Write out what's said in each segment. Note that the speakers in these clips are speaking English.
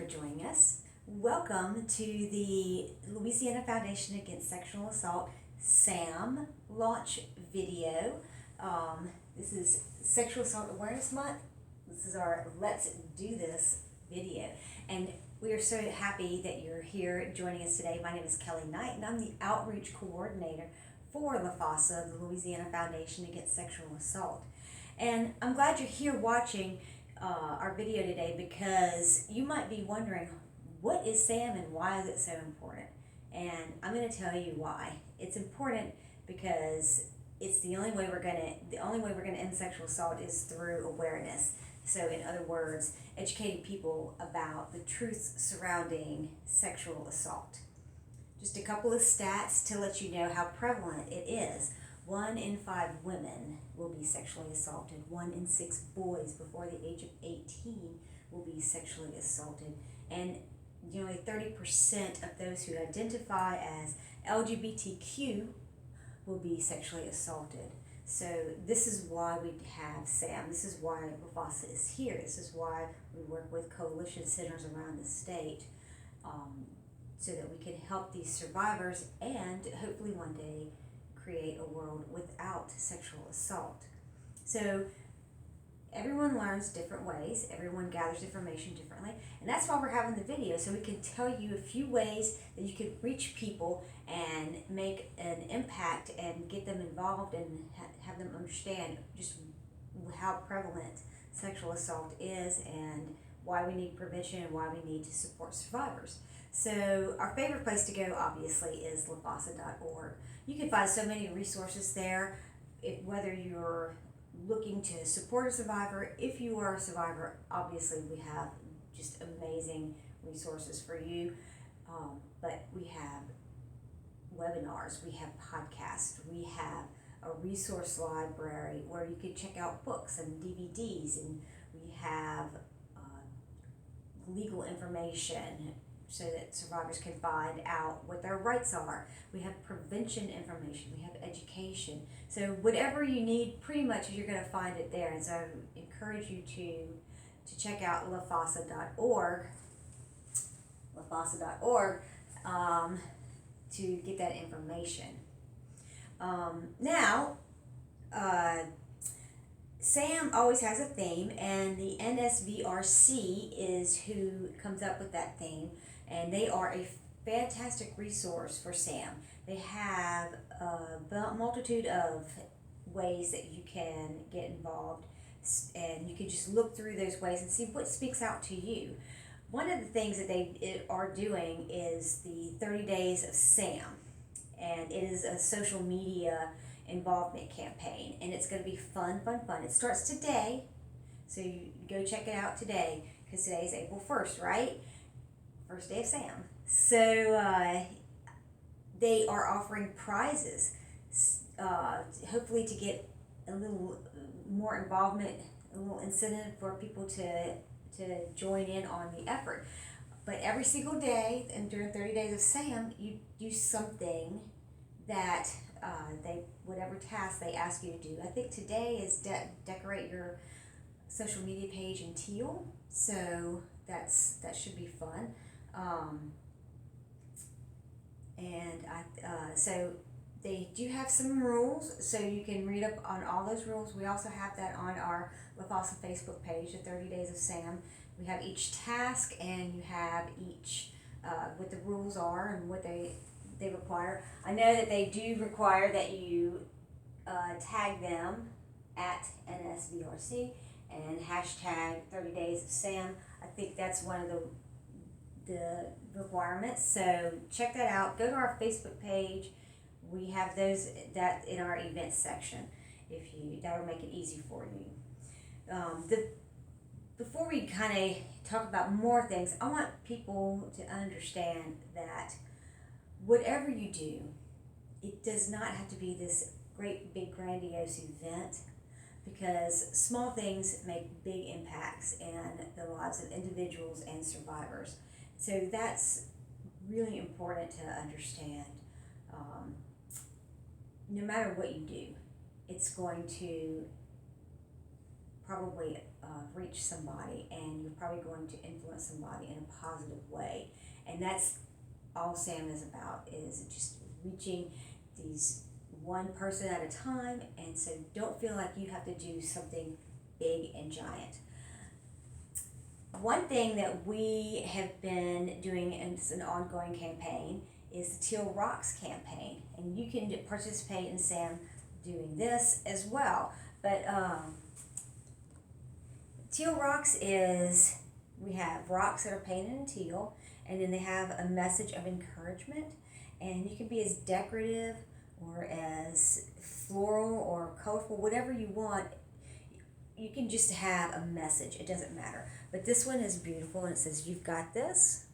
for joining us. Welcome to the Louisiana Foundation Against Sexual Assault SAAM launch video. This is Sexual Assault Awareness Month. This is our Let's Do This video. And we are so happy that you're here joining us today. My name is Kelli Knight, and I'm the Outreach Coordinator for LaFASA, the Louisiana Foundation Against Sexual Assault. And I'm glad you're here watching our video today, because you might be wondering, what is SAAM and why is it so important? And I'm going to tell you why. It's important because it's the only way we're going to end sexual assault is through awareness. So in other words, educating people about the truths surrounding sexual assault. Just a couple of stats to let you know how prevalent it is. 1 in 5 women will be sexually assaulted. 1 in 6 boys before the age of 18 will be sexually assaulted. And nearly 30% of those who identify as LGBTQ will be sexually assaulted. So this is why we have SAAM. This is why LaFASA is here. This is why we work with coalition centers around the state, so that we can help these survivors and hopefully one day create a world without sexual assault. So everyone learns different ways, everyone gathers information differently, and that's why we're having the video, so we can tell you a few ways that you can reach people and make an impact and get them involved and have them understand just how prevalent sexual assault is and why we need prevention and why we need to support survivors. So our favorite place to go, obviously, is LaFASA.org. You can find so many resources there, whether you're looking to support a survivor. If you are a survivor, obviously we have just amazing resources for you. But we have webinars, we have podcasts, we have a resource library where you can check out books and DVDs, and we have legal information so that survivors can find out what their rights are. We have prevention information, we have education. So whatever you need, pretty much you're going to find it there. And so I encourage you to check out LaFASA.org, to get that information. Now, SAAM always has a theme, and the NSVRC is who comes up with that theme. And they are a fantastic resource for SAAM. They have a multitude of ways that you can get involved, and you can just look through those ways and see what speaks out to you. One of the things that they are doing is the 30 Days of SAAM, and it is a social media involvement campaign, and it's going to be fun. It starts today, so you go check it out today, because today is April 1st, right? First day of SAAM. So they are offering prizes, hopefully to get a little more involvement, a little incentive for people to join in on the effort. But every single day, and during 30 Days of SAAM, you do something that whatever task they ask you to do. I think today is decorate your social media page in Teal, so that should be fun. So they do have some rules, so you can read up on all those rules. We also have that on our LaFASA Facebook page, the 30 Days of SAAM. We have each task, and you have each what the rules are and what they require. I know that they do require that you tag them at NSVRC and hashtag 30 Days of SAAM. I think that's one of the requirements. So check that out. Go to our Facebook page. We have that in our events section. That'll make it easy for you. Before we kind of talk about more things, I want people to understand that whatever you do, it does not have to be this great big grandiose event, because small things make big impacts in the lives of individuals and survivors. So that's really important to understand. No matter what you do, it's going to probably reach somebody, and you're probably going to influence somebody in a positive way. And that's all SAAM is about, is just reaching these one person at a time. And so don't feel like you have to do something big and giant. One thing that we have been doing, and it's an ongoing campaign, is the Teal Rocks campaign. And you can participate in SAAM doing this as well. But Teal Rocks is, we have rocks that are painted in teal, and then they have a message of encouragement. And you can be as decorative or as floral or colorful, whatever you want. You can just have a message, it doesn't matter. But this one is beautiful, and it says, "You've got this."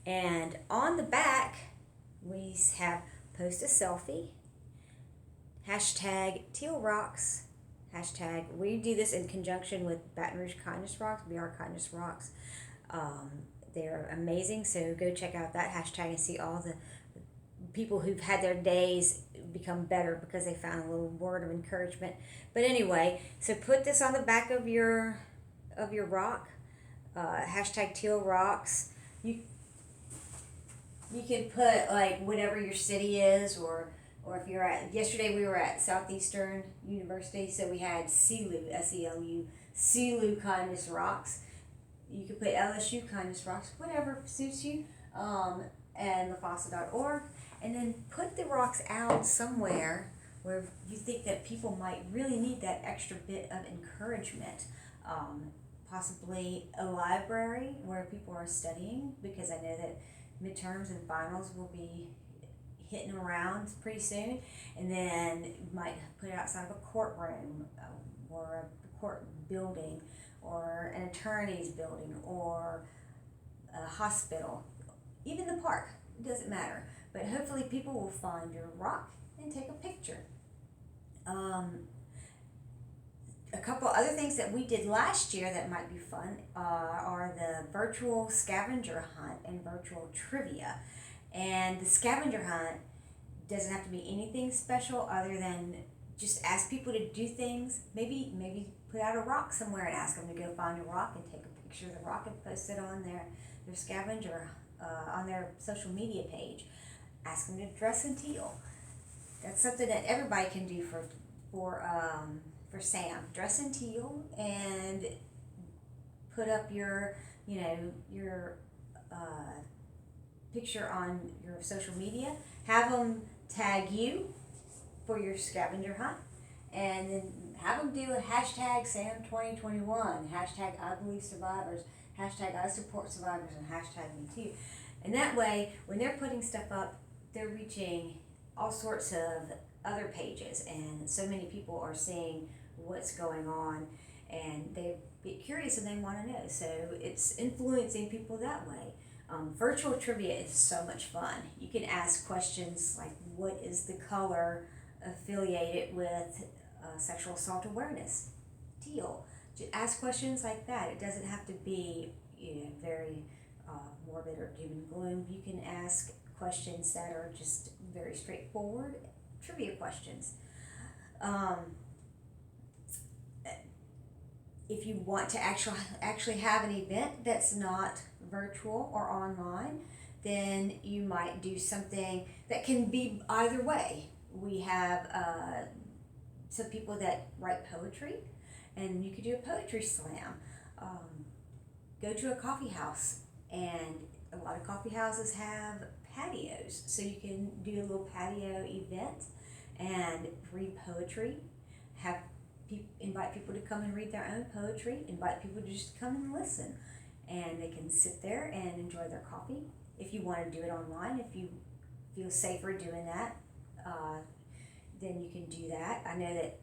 And on the back, we have post a selfie, hashtag Teal Rocks, hashtag, we do this in conjunction with Baton Rouge Kindness Rocks, BR Kindness Rocks. They're amazing, so go check out that hashtag and see all the people who've had their days become better because they found a little word of encouragement. But anyway, so put this on the back of your rock, hashtag Teal Rocks. You can put like whatever your city is, or if you're yesterday we were at Southeastern University, so we had SELU, SELU, SELU Kindness Rocks. You could put LSU Kindness Rocks, whatever suits you, and LaFASA.org, and then put the rocks out somewhere where you think that people might really need that extra bit of encouragement. Possibly a library where people are studying, because I know that midterms and finals will be hitting around pretty soon. And then you might put it outside of a courtroom, or a court building, or an attorney's building, or a hospital, even the park. It doesn't matter. But hopefully people will find your rock and take a picture. A couple other things that we did last year that might be fun are the virtual scavenger hunt and virtual trivia. And the scavenger hunt doesn't have to be anything special other than just ask people to do things. Maybe put out a rock somewhere and ask them to go find a rock and take a picture of the rock and post it on their scavenger, on their social media page. Ask them to dress in teal. That's something that everybody can do for SAAM. Dress in teal and put up your picture on your social media. Have them tag you for your scavenger hunt, and then have them do a hashtag SAAM 2021, hashtag I believe survivors, hashtag I support survivors, and hashtag me too. And that way, when they're putting stuff up, they're reaching all sorts of other pages, and so many people are seeing what's going on, and they get curious and they want to know. So it's influencing people that way. Virtual trivia is so much fun. You can ask questions like, what is the color affiliated with sexual assault awareness? Teal. Just ask questions like that. It doesn't have to be very morbid or doom and gloom. You can ask questions that are just very straightforward trivia questions. If you want to actually have an event that's not virtual or online, then you might do something that can be either way. We have some people that write poetry, and you could do a poetry slam. Go to a coffee house, and a lot of coffee houses have patios, so you can do a little patio event and read poetry, invite people to come and read their own poetry, invite people to just come and listen, and they can sit there and enjoy their coffee. If you want to do it online, if you feel safer doing that, then you can do that. I know that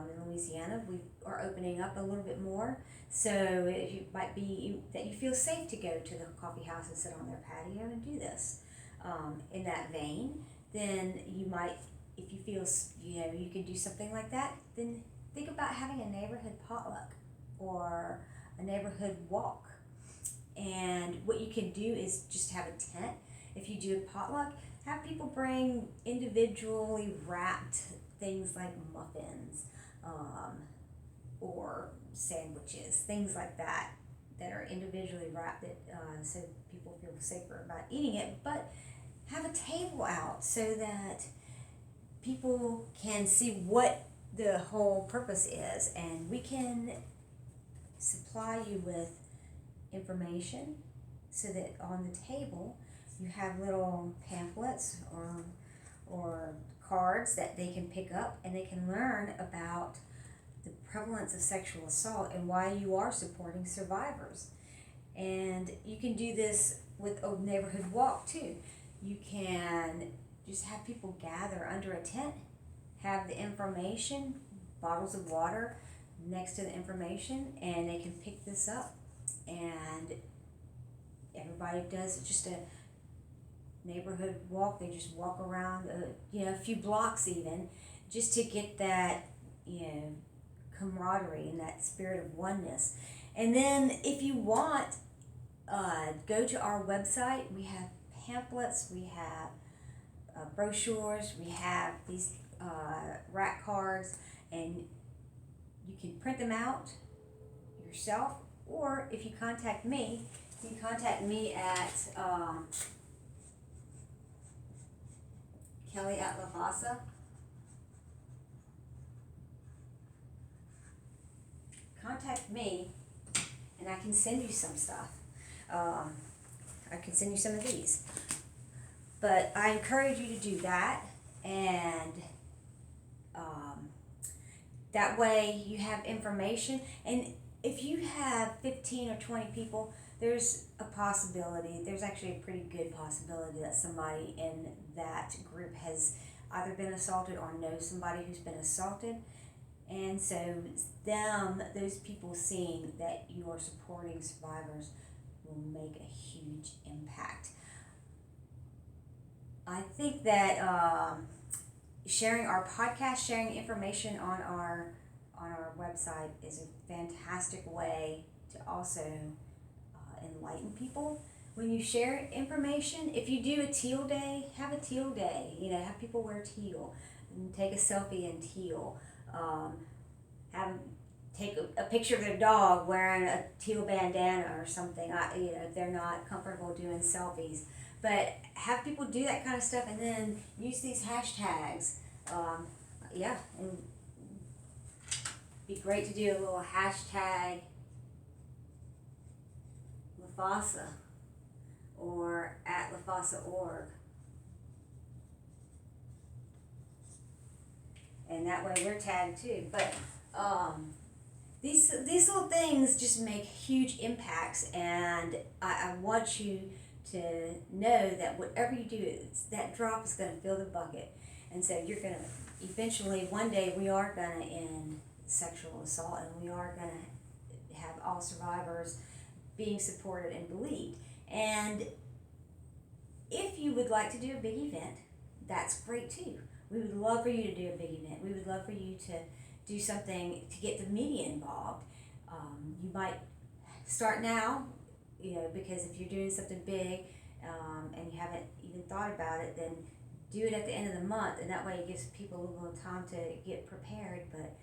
in Louisiana we are opening up a little bit more, so it might be that you feel safe to go to the coffee house and sit on their patio and do this. In that vein, then you might, if you feel you can do something like that, then think about having a neighborhood potluck or a neighborhood walk. And what you can do is just have a tent. If you do a potluck, have people bring individually wrapped things like muffins, or sandwiches, things like that are individually wrapped so people feel safer about eating it, but have a table out so that people can see what the whole purpose is, and we can supply you with information so that on the table you have little pamphlets or cards that they can pick up, and they can learn about the prevalence of sexual assault and why you are supporting survivors. And you can do this with a neighborhood walk too. You can just have people gather under a tent, have the information, bottles of water next to the information, and they can pick this up. And everybody does just a neighborhood walk. They just walk around a few blocks even, just to get that camaraderie and that spirit of oneness. And then if you want, go to our website. We have pamphlets, we have brochures, we have these rack cards, and you can print them out yourself, or if you contact me, you can contact me at Kelli at LaFASA. Contact me and I can send you some stuff. I can send you some of these. But I encourage you to do that, and that way you have information. And if you have 15 or 20 people, there's a possibility, there's actually a pretty good possibility that somebody in that group has either been assaulted or knows somebody who's been assaulted. And so those people seeing that you are supporting survivors will make a huge impact. I think that sharing our podcast, sharing information on our website is a fantastic way to also enlighten people. When you share information, if you do a teal day, have a teal day. Have people wear teal and take a selfie in teal. Take a picture of their dog wearing a teal bandana or something. If they're not comfortable doing selfies, but have people do that kind of stuff, and then use these hashtags. And be great to do a little hashtag LaFASA or at LaFASA.org. And that way we're tagged too. But these little things just make huge impacts, and I want you to know that whatever you do, that drop is going to fill the bucket. And so you're going to eventually, one day, we are going to end sexual assault, and we are going to have all survivors being supported and believed. And if you would like to do a big event, that's great too. We would love for you to do a big event. We would love for you to do something to get the media involved. You might start now, because if you're doing something big and you haven't even thought about it, then do it at the end of the month, and that way it gives people a little time to get prepared. But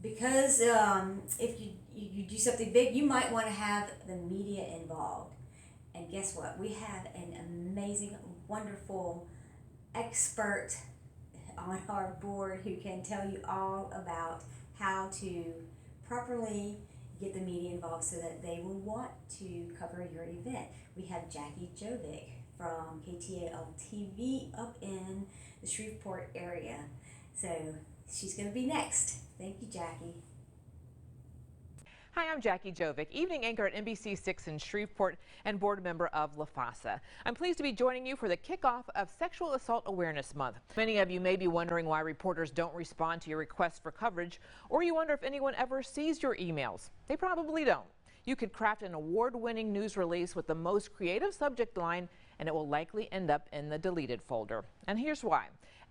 because if you do something big, you might want to have the media involved. And guess what? We have an amazing, wonderful expert on our board who can tell you all about how to properly get the media involved so that they will want to cover your event. We have Jacque Jovic from KTAL TV up in the Shreveport area. So she's going to be next. Thank you, Jacque. Hi, I'm Jacque Jovic, evening anchor at NBC6 in Shreveport and board member of LaFASA. I'm pleased to be joining you for the kickoff of Sexual Assault Awareness Month. Many of you may be wondering why reporters don't respond to your requests for coverage, or you wonder if anyone ever sees your emails. They probably don't. You could craft an award-winning news release with the most creative subject line, and it will likely end up in the deleted folder. And here's why.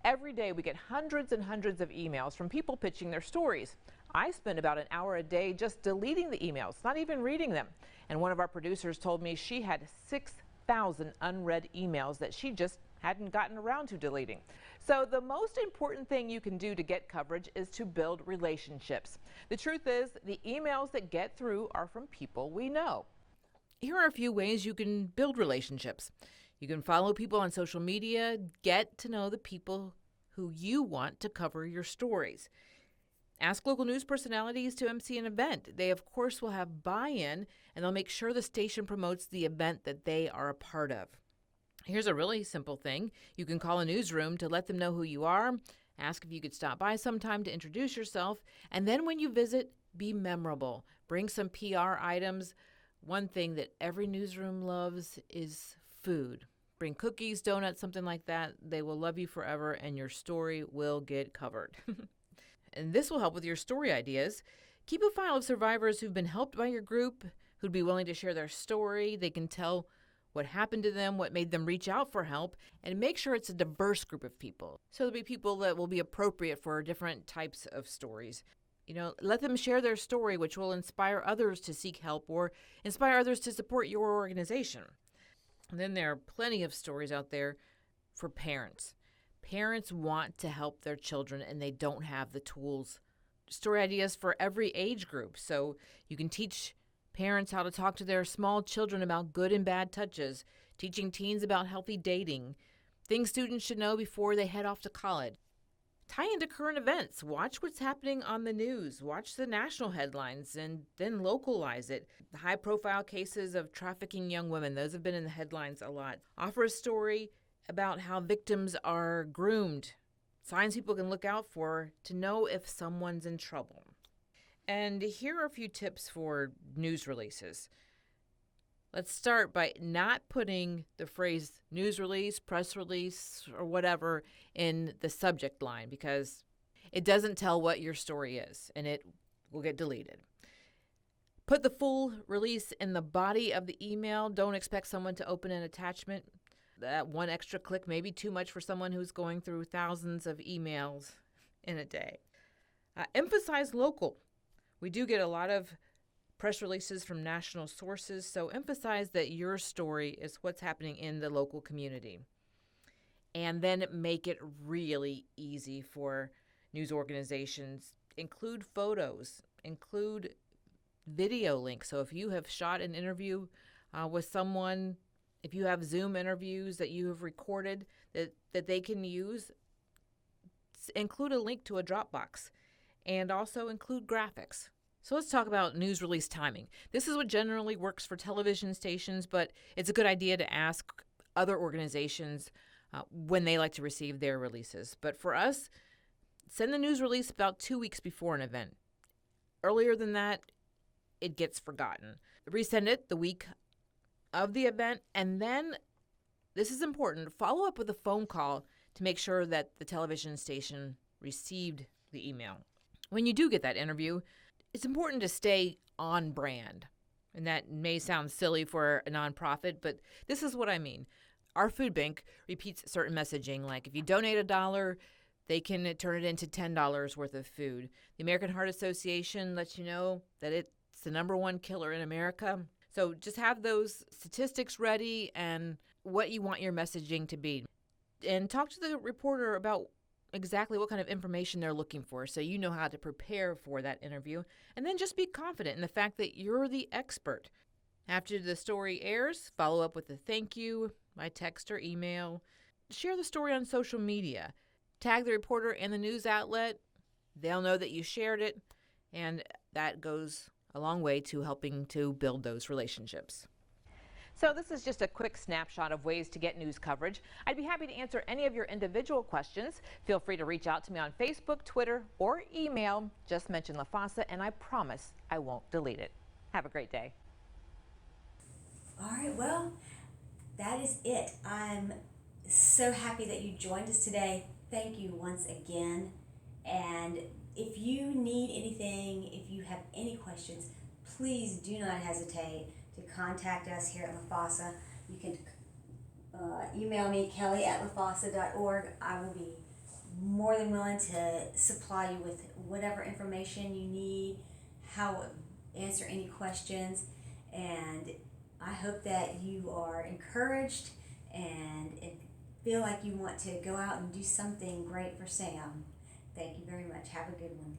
Every day we get hundreds and hundreds of emails from people pitching their stories. I spend about an hour a day just deleting the emails, not even reading them. And one of our producers told me she had 6,000 unread emails that she just hadn't gotten around to deleting. So the most important thing you can do to get coverage is to build relationships. The truth is, the emails that get through are from people we know. Here are a few ways you can build relationships. You can follow people on social media, get to know the people who you want to cover your stories. Ask local news personalities to MC an event. They, of course, will have buy-in, and they'll make sure the station promotes the event that they are a part of. Here's a really simple thing. You can call a newsroom to let them know who you are, ask if you could stop by sometime to introduce yourself, and then when you visit, be memorable. Bring some PR items. One thing that every newsroom loves is food. Bring cookies, donuts, something like that. They will love you forever, and your story will get covered. And this will help with your story ideas. Keep a file of survivors who've been helped by your group, who'd be willing to share their story. They can tell what happened to them, what made them reach out for help, and make sure it's a diverse group of people. So there'll be people that will be appropriate for different types of stories. Let them share their story, which will inspire others to seek help or inspire others to support your organization. And then there are plenty of stories out there for parents. Parents want to help their children and they don't have the tools. Story ideas for every age group. So you can teach parents how to talk to their small children about good and bad touches, teaching teens about healthy dating, things students should know before they head off to college. Tie into current events. Watch what's happening on the news. Watch the national headlines and then localize it. The high-profile cases of trafficking young women, those have been in the headlines a lot. Offer a story about how victims are groomed, signs people can look out for to know if someone's in trouble. And here are a few tips for news releases. Let's start by not putting the phrase news release, press release, or whatever in the subject line because it doesn't tell what your story is and it will get deleted. Put the full release in the body of the email. Don't expect someone to open an attachment. That one extra click may be too much for someone who's going through thousands of emails in a day. Emphasize local. We do get a lot of press releases from national sources, so emphasize that your story is what's happening in the local community. And then make it really easy for news organizations. Include photos, include video links. So if you have shot an interview with someone, if you have Zoom interviews that you have recorded that they can use, include a link to a Dropbox and also include graphics. So let's talk about news release timing. This is what generally works for television stations, but it's a good idea to ask other organizations when they like to receive their releases. But for us, send the news release about 2 weeks before an event. Earlier than that, it gets forgotten. Resend it the week of the event, and then, this is important, follow up with a phone call to make sure that the television station received the email. When you do get that interview, it's important to stay on brand. And that may sound silly for a nonprofit, but this is what I mean. Our food bank repeats certain messaging, like if you donate $1, they can turn it into $10 worth of food. The American Heart Association lets you know that it's the #1 killer in America. So just have those statistics ready and what you want your messaging to be. And talk to the reporter about exactly what kind of information they're looking for so you know how to prepare for that interview. And then just be confident in the fact that you're the expert. After the story airs, follow up with a thank you by text or email. Share the story on social media. Tag the reporter and the news outlet. They'll know that you shared it, and that goes a long way to helping to build those relationships. So this is just a quick snapshot of ways to get news coverage. I'd be happy to answer any of your individual questions. Feel free to reach out to me on Facebook, Twitter, or email. Just mention LaFASA, and I promise I won't delete it. Have a great day. All right, well, that is it. I'm so happy that you joined us today. Thank you once again. And if you need anything, if you have any questions, please do not hesitate to contact us here at LaFASA. You can email me, kelli@lafasa.org. I will be more than willing to supply you with whatever information you need, answer any questions, and I hope that you are encouraged and feel like you want to go out and do something great for SAAM, thank you very much. Have a good one.